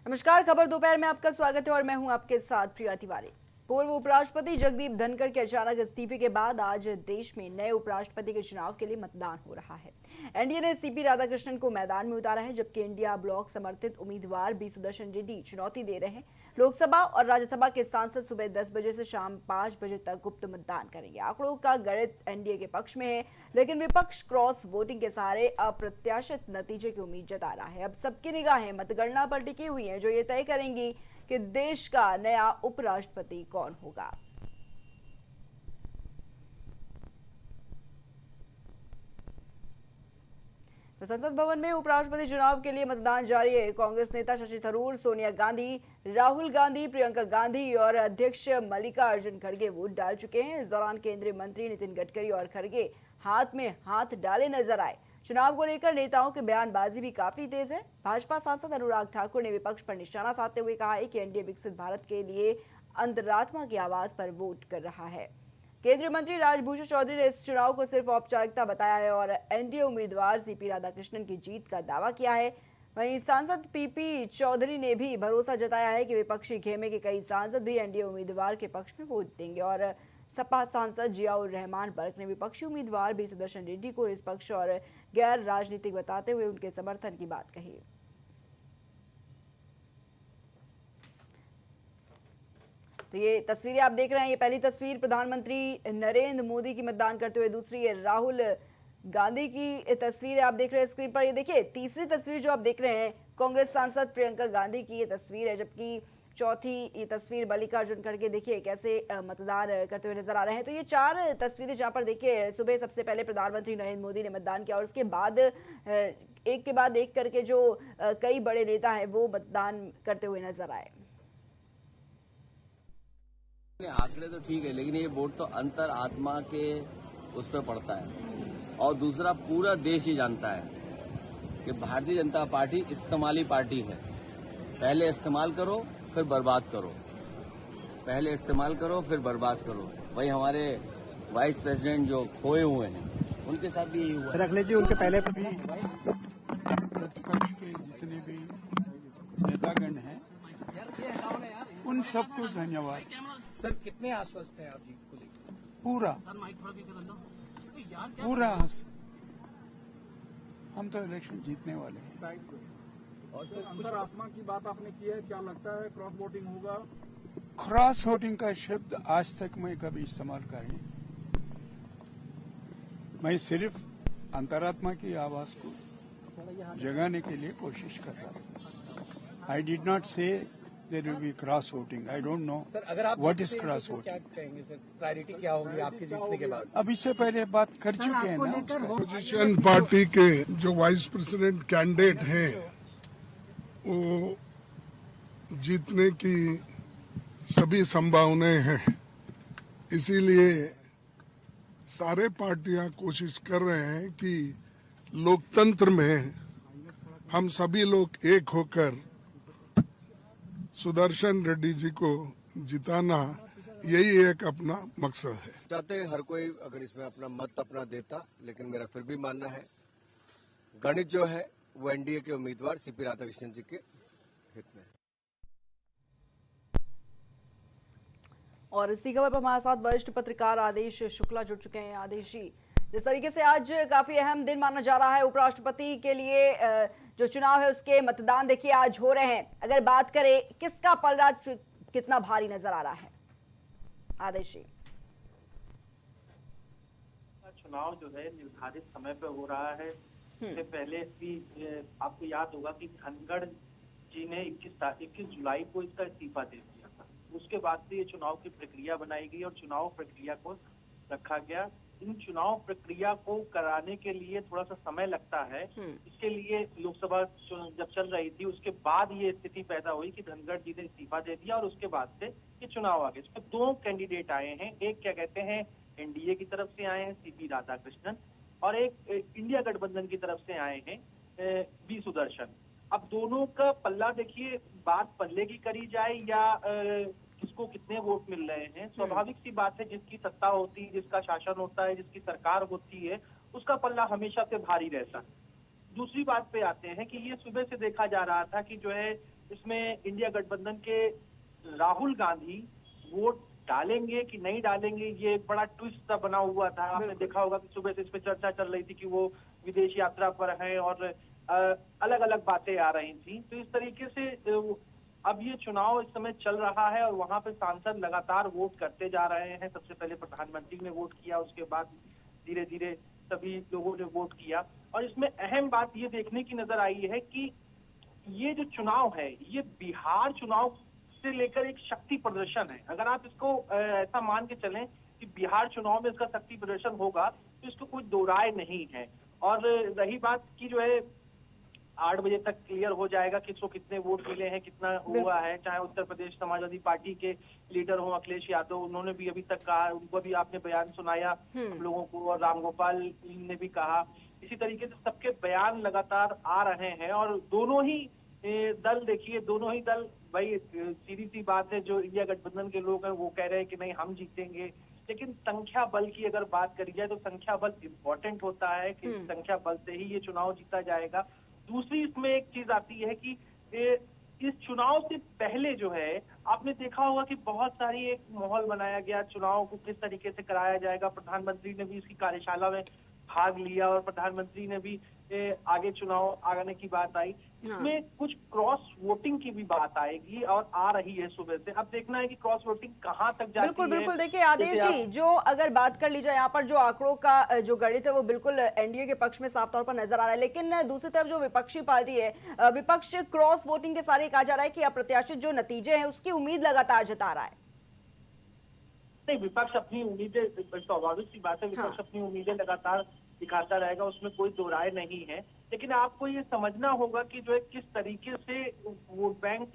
नमस्कार। खबर दोपहर में आपका स्वागत है और मैं हूं आपके साथ प्रिया तिवारी। पूर्व उपराष्ट्रपति जगदीप धनखड़ के अचानक इस्तीफे के बाद आज देश में नए उपराष्ट्रपति के चुनाव के लिए मतदान हो रहा है। एनडीए ने सीपी राधाकृष्णन को मैदान में उतारा है, जबकि इंडिया ब्लॉक समर्थित उम्मीदवार बी सुदर्शन रेड्डी चुनौती दे रहे हैं। लोकसभा और राज्यसभा के सांसद सुबह 10 बजे से शाम 5 बजे तक गुप्त मतदान करेंगे। आंकड़ों का गणित एनडीए के पक्ष में है, लेकिन विपक्ष क्रॉस वोटिंग के सहारे अप्रत्याशित नतीजे की उम्मीद जता रहा है। अब सबकी निगाहें मतगणना पर टिकी हुई हैं, जो ये तय करेंगी कि देश का नया उपराष्ट्रपति कौन होगा। तो संसद भवन में उपराष्ट्रपति चुनाव के लिए मतदान जारी है। कांग्रेस नेता शशि थरूर, सोनिया गांधी, राहुल गांधी, प्रियंका गांधी और अध्यक्ष मल्लिकार्जुन खड़गे वोट डाल चुके हैं। इस दौरान केंद्रीय मंत्री नितिन गडकरी और खड़गे हाथ में हाथ डाले नजर आए। चुनाव को लेकर नेताओं की बयानबाजी भी काफी तेज है। भाजपा सांसद अनुराग ठाकुर ने विपक्ष पर निशाना साधते हुए कहा है कि एनडीए विकसित भारत के लिए अंतरात्मा की आवाज पर वोट कर रहा है। केंद्रीय मंत्री राजभूषण चौधरी ने इस चुनाव को सिर्फ औपचारिकता बताया है और एनडीए उम्मीदवार सीपी राधाकृष्णन की जीत का दावा किया है। वहीं सांसद पीपी चौधरी ने भी भरोसा जताया है कि विपक्षी खेमे के कई सांसद भी एनडीए उम्मीदवार के पक्ष में वोट देंगे। और सपा सांसद जियाउर रहमान बर्क ने विपक्षी उम्मीदवार बी सुदर्शन रेड्डी को निष्पक्ष और गैर राजनीतिक बताते हुए उनके समर्थन की बात कही। तो ये तस्वीरें आप देख रहे हैं, ये पहली तस्वीर प्रधानमंत्री नरेंद्र मोदी की मतदान करते हुए, दूसरी है राहुल गांधी की तस्वीर आप देख रहे हैं स्क्रीन पर। ये देखिए तीसरी तस्वीर जो आप देख रहे हैं कांग्रेस सांसद प्रियंका गांधी की ये तस्वीर है, जबकि चौथी ये तस्वीर मल्लिकार्जुन खड़गे देखिए कैसे मतदान करते हुए नजर आ रहे हैं। तो ये चार तस्वीरें जहां पर देखिए सुबह सबसे पहले प्रधानमंत्री नरेंद्र मोदी ने मतदान किया और उसके बाद एक के बाद एक करके जो कई बड़े नेता हैं वो मतदान करते हुए नजर आए। आंकड़े तो ठीक है, लेकिन ये वोट तो अंतर आत्मा के उस पर पड़ता है। और दूसरा, पूरा देश ही जानता है कि भारतीय जनता पार्टी इस्तेमाली पार्टी है। पहले इस्तेमाल करो फिर बर्बाद करो, पहले इस्तेमाल करो फिर बर्बाद करो। वही हमारे वाइस प्रेसिडेंट जो खोए हुए हैं उनके साथ भी यही हुआ। रख लीजिए उनके पहले भी प्रतिपक्ष के जितने भी नेतागण हैं उन सबको धन्यवाद। सर कितने आश्वस्त हैं आप जीत को लेकर? पूरा हम तो इलेक्शन जीतने वाले हैं। और सर अंतरात्मा की बात आपने की है, क्या लगता है क्रॉस वोटिंग होगा? क्रॉस वोटिंग का शब्द आज तक मैं कभी इस्तेमाल करी। मैं सिर्फ अंतरात्मा की आवाज को जगाने के लिए कोशिश कर रहा हूँ। आई डिड नॉट से there will be cross voting. I don't know sir, अगर आप what is cross तो voting. क्या कहेंगे सर, प्रायोरिटी क्या होगी आपके जीतने के बाद? अब इससे पहले बात कर चुके हैं ना। अपोजिशन पार्टी के जो वाइस प्रेसिडेंट कैंडिडेट हैं वो जीतने की सभी संभावनाएं हैं, इसीलिए सारे पार्टियां कोशिश कर रहे हैं कि लोकतंत्र में हम सभी लोग एक होकर सुदर्शन रेड्डी जी को जिताना, यही एक अपना मकसद है। चाहते हैं हर कोई अगर इसमें अपना मत अपना देता, लेकिन मेरा फिर भी मानना है गणित जो है वो एनडीए के उम्मीदवार सीपी राधाकृष्णन जी के हित में है। और इसी खबर पर हमारे साथ वरिष्ठ पत्रकार आदेश शुक्ला जुड़ चुके हैं। आदेश जी, जिस तरीके से आज काफी अहम दिन माना जा रहा है उपराष्ट्रपति के लिए, जो चुनाव है उसके मतदान देखिए आज हो रहे हैं, अगर बात करें किसका पलड़ा कितना भारी नजर आ रहा है? आदेश जी, चुनाव जो है निर्धारित समय पे हो रहा है। इससे पहले भी आपको याद होगा कि धनखड़ जी ने 21 जुलाई को इसका इस्तीफा दे दिया था। उसके बाद से ये चुनाव की प्रक्रिया बनाई गई और चुनाव प्रक्रिया को रखा गया। इन चुनाव प्रक्रिया को कराने के लिए थोड़ा सा समय लगता है। इसके लिए लोकसभा जब चल रही थी उसके बाद ये स्थिति पैदा हुई कि धनखड़ जी ने इस्तीफा दे दिया और उसके बाद से ये चुनाव आ गए। इसमें दो कैंडिडेट आए हैं, एक क्या कहते हैं एनडीए की तरफ से आए हैं सीपी राधाकृष्णन, और एक इंडिया गठबंधन की तरफ से आए हैं बी सुदर्शन। अब दोनों का पल्ला देखिए, बात पल्ले की करी जाए या किसको कितने वोट मिल रहे हैं, स्वाभाविक सी बात है जिसकी सत्ता होती है, जिसका शासन होता है, जिसकी सरकार होती है, उसका पल्ला हमेशा से भारी रहता है। दूसरी बात पे आते हैं कि ये सुबह से देखा जा रहा था कि जो है इसमें इंडिया गठबंधन के राहुल गांधी वोट डालेंगे कि नहीं डालेंगे, ये एक बड़ा ट्विस्ट सा बना हुआ था। आपने देखा होगा कि सुबह से इस पे चर्चा चल रही थी कि वो विदेश यात्रा पर हैं और अलग अलग बातें आ रही थी। तो इस तरीके से अब ये चुनाव इस समय चल रहा है और वहां पे सांसद लगातार वोट करते जा रहे हैं। सबसे पहले प्रधानमंत्री ने वोट किया, उसके बाद धीरे धीरे सभी लोगों ने वोट किया। और इसमें अहम बात ये देखने की नजर आई है कि ये जो चुनाव है ये बिहार चुनाव से लेकर एक शक्ति प्रदर्शन है। अगर आप इसको ऐसा मान के चलें कि बिहार चुनाव में इसका शक्ति प्रदर्शन होगा तो इसको कोई दो राय नहीं है। और रही बात की जो है 8 बजे तक क्लियर हो जाएगा कि इसको कितने वोट मिले हैं, कितना हुआ है। चाहे उत्तर प्रदेश समाजवादी पार्टी के लीडर हो अखिलेश यादव, उन्होंने भी अभी तक कहा, उनको भी आपने बयान सुनाया हम लोगों को, और रामगोपाल ने भी कहा। इसी तरीके से सबके बयान लगातार आ रहे हैं और दोनों ही दल, देखिए दोनों ही दल, भाई सीधी सी बात है, जो इंडिया गठबंधन के लोग हैं वो कह रहे हैं कि नहीं हम जीतेंगे, लेकिन संख्या बल की अगर बात करी जाए तो संख्या बल इम्पोर्टेंट होता है कि संख्या बल से ही ये चुनाव जीता जाएगा। दूसरी इसमें एक चीज आती है कि इस चुनाव से पहले जो है आपने देखा होगा कि बहुत सारी एक माहौल बनाया गया, चुनाव को किस तरीके से कराया जाएगा। प्रधानमंत्री ने भी इसकी कार्यशाला में भाग लिया और प्रधानमंत्री ने भी आगे चुनाव आने की बात आई। इसमें कुछ क्रॉस वोटिंग की भी बात आएगी और आ रही है सुबह से। अब देखना है कि क्रॉस वोटिंग कहां तक जाती है। बिल्कुल बिल्कुल, देखिए आदेश जी, जो अगर बात कर ली जाए यहाँ पर जो आंकड़ों का जो गणित है वो बिल्कुल एनडीए के पक्ष में साफ तौर पर नजर आ रहा है, लेकिन दूसरी तरफ जो विपक्षी पार्टी है, विपक्ष क्रॉस वोटिंग के सारे कहा जा रहा है कि अप्रत्याशित जो नतीजे हैं उसकी उम्मीद लगातार जता रहा है। नहीं, विपक्ष अपनी उम्मीदें, स्वाभाविक सी बात है, विपक्ष अपनी उम्मीदें लगातार दिखाता रहेगा, उसमें कोई दो राय नहीं है। लेकिन आपको ये समझना होगा कि जो है किस तरीके से वोट बैंक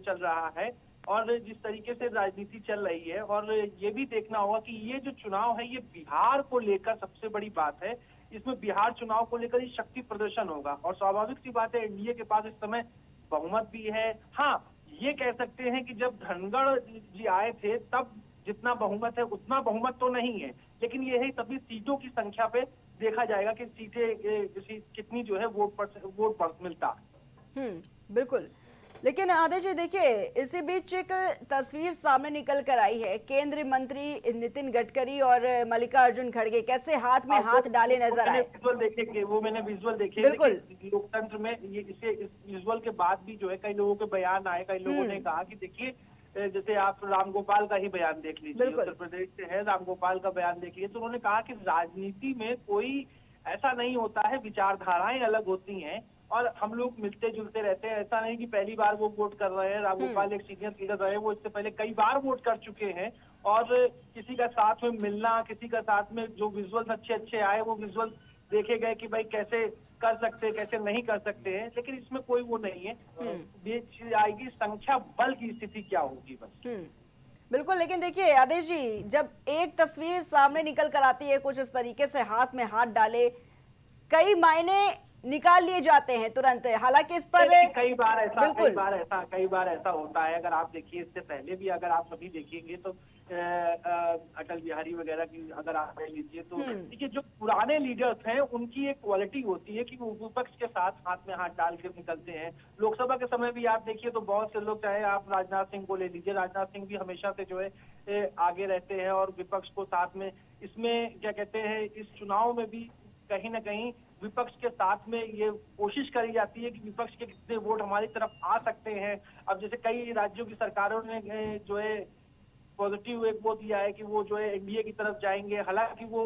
चल रहा है और जिस तरीके से राजनीति चल रही है, और ये भी देखना होगा कि ये जो चुनाव है ये बिहार को लेकर सबसे बड़ी बात है। इसमें बिहार चुनाव को लेकर ही शक्ति प्रदर्शन होगा और स्वाभाविक सी बात है एनडीए के पास इस समय बहुमत भी है। हाँ, ये कह सकते हैं कि जब धनगढ़ जी आए थे तब जितना बहुमत है उतना बहुमत तो नहीं है, लेकिन ये है सभी सीटों की संख्या पे देखा जाएगा कि सीटें कितनी जो है वोट पर मिलता है। बिल्कुल, लेकिन आदेश जी देखिए, इसी बीच एक तस्वीर सामने निकल कर आई है, केंद्रीय मंत्री नितिन गडकरी और मल्लिकार्जुन खड़गे कैसे हाथ में हाथ डाले नजर आए। मैंने विजुअल देखे। बिल्कुल, लोकतंत्र में ये इस विजुअल के बाद भी जो है कई लोगों के बयान आए, कई लोगों ने कहा कि देखिए जैसे आप रामगोपाल का ही बयान देख लीजिए, उत्तर प्रदेश से है, रामगोपाल का बयान देख लीजिए, तो उन्होंने कहा कि राजनीति में कोई ऐसा नहीं होता है, विचारधाराएं अलग होती हैं और हम लोग मिलते जुलते रहते हैं। ऐसा नहीं कि पहली बार वो वोट कर रहे हैं। रामगोपाल एक सीनियर लीडर रहे, वो इससे पहले कई बार वोट कर चुके हैं और किसी का साथ में मिलना, किसी का साथ में जो विजुअल्स अच्छे आए वो विजुअल देखे गए कि भाई कैसे कर सकते हैं, कैसे नहीं कर सकते हैं, लेकिन इसमें कोई वो नहीं है। ये आएगी संख्या बल की स्थिति क्या होगी बस। बिल्कुल, लेकिन देखिए आदेश जी, जब एक तस्वीर सामने निकल कर आती है कुछ इस तरीके से हाथ में हाथ डाले, कई मायने निकाल लिए जाते हैं तुरंत। हालांकि इस पर कई बार ऐसा होता है। अगर आप देखिए इससे पहले भी अगर आप सभी देखेंगे तो अटल बिहारी वगैरह की अगर आप ले लीजिए तो देखिए जो पुराने लीडर्स हैं उनकी एक क्वालिटी होती है कि वो विपक्ष के साथ हाथ में हाथ डाल के निकलते हैं। लोकसभा के समय भी आप देखिए तो बहुत से लोग, चाहे आप राजनाथ सिंह को ले लीजिए, राजनाथ सिंह भी हमेशा से जो है आगे रहते हैं और विपक्ष को साथ में, इसमें क्या कहते हैं, इस चुनाव में भी कहीं ना कहीं विपक्ष के साथ में ये कोशिश करी जाती है कि विपक्ष के कितने वोट हमारी तरफ आ सकते हैं। अब जैसे कई राज्यों की सरकारों ने जो है पॉजिटिव एक वो दिया है कि वो जो है एनडीए की तरफ जाएंगे, हालांकि वो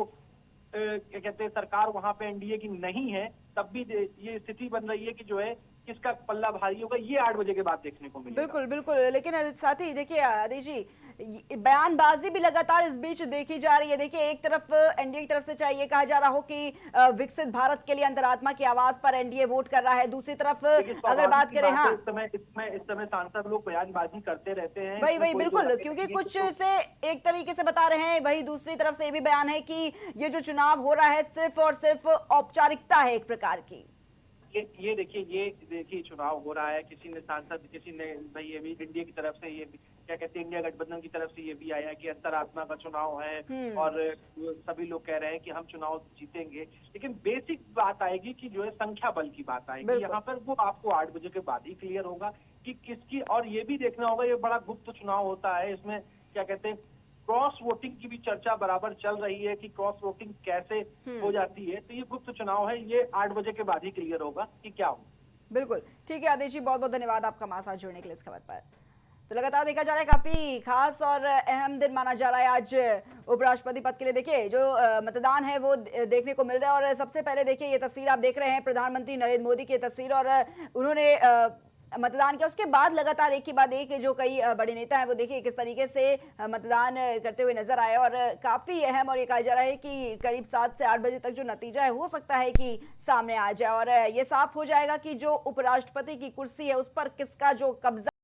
क्या कहते हैं सरकार वहां पे एनडीए की नहीं है, तब भी ये स्थिति बन रही है कि जो है किसका पल्ला भारी होगा, ये 8 बजे के बाद देखने को मिलेगा। बिल्कुल बिल्कुल, लेकिन साथ ही देखिए आदिश जी, बयानबाजी भी लगातार इस बीच देखी जा रही है। देखिए एक तरफ एनडीए की तरफ से चाहिए कहा जा रहा हो कि विकसित भारत के लिए अंतरात्मा की आवाज पर एनडीए वोट कर रहा है, दूसरी तरफ अगर बात करें, हाँ इस समय सांसद लोग बयानबाजी करते रहते हैं। वही बिल्कुल, क्योंकि कुछ से एक तरीके से बता रहे हैं, वही दूसरी तरफ से ये भी बयान है कि ये जो चुनाव हो रहा है सिर्फ और सिर्फ औपचारिकता है एक प्रकार की। ये देखिए चुनाव हो रहा है। किसी ने सांसद, किसी ने भाई ये भी इंडिया की तरफ से, ये भी क्या कहते हैं, इंडिया गठबंधन की तरफ से ये भी आया कि अंतरात्मा का चुनाव है और सभी लोग कह रहे हैं कि हम चुनाव जीतेंगे। लेकिन बेसिक बात आएगी कि जो है संख्या बल की बात आएगी यहाँ पर, वो आपको 8 बजे के बाद ही क्लियर होगा कि किसकी। और ये भी देखना होगा, ये बड़ा गुप्त चुनाव होता है, इसमें क्या कहते हैं क्रॉस वोटिंग की भी चर्चा बराबर चल रही है कि क्रॉस वोटिंग कैसे हो जाती है। तो ये गुप्त चुनाव है, ये 8 बजे के बाद ही क्लियर होगा कि क्या हो। बिल्कुल ठीक है आदेश जी, बहुत बहुत धन्यवाद आपका हमारे साथ जुड़ने के लिए इस खबर पर। तो लगातार देखा जा रहा है, काफी खास और अहम दिन माना जा रहा है आज उपराष्ट्रपति पद के लिए। देखिए जो मतदान है वो देखने को मिल रहा है और सबसे पहले देखिए ये तस्वीर आप देख रहे हैं प्रधानमंत्री नरेंद्र मोदी की तस्वीर, और उन्होंने मतदान किया। उसके बाद लगातार एक के बाद एक जो कई बड़े नेता हैं वो देखिए किस तरीके से मतदान करते हुए नजर आए, और काफी अहम, और ये कहा जा रहा है कि करीब 7 से 8 बजे तक जो नतीजा है हो सकता है कि सामने आ जाए और ये साफ हो जाएगा कि जो उपराष्ट्रपति की कुर्सी है उस पर किसका जो कब्जा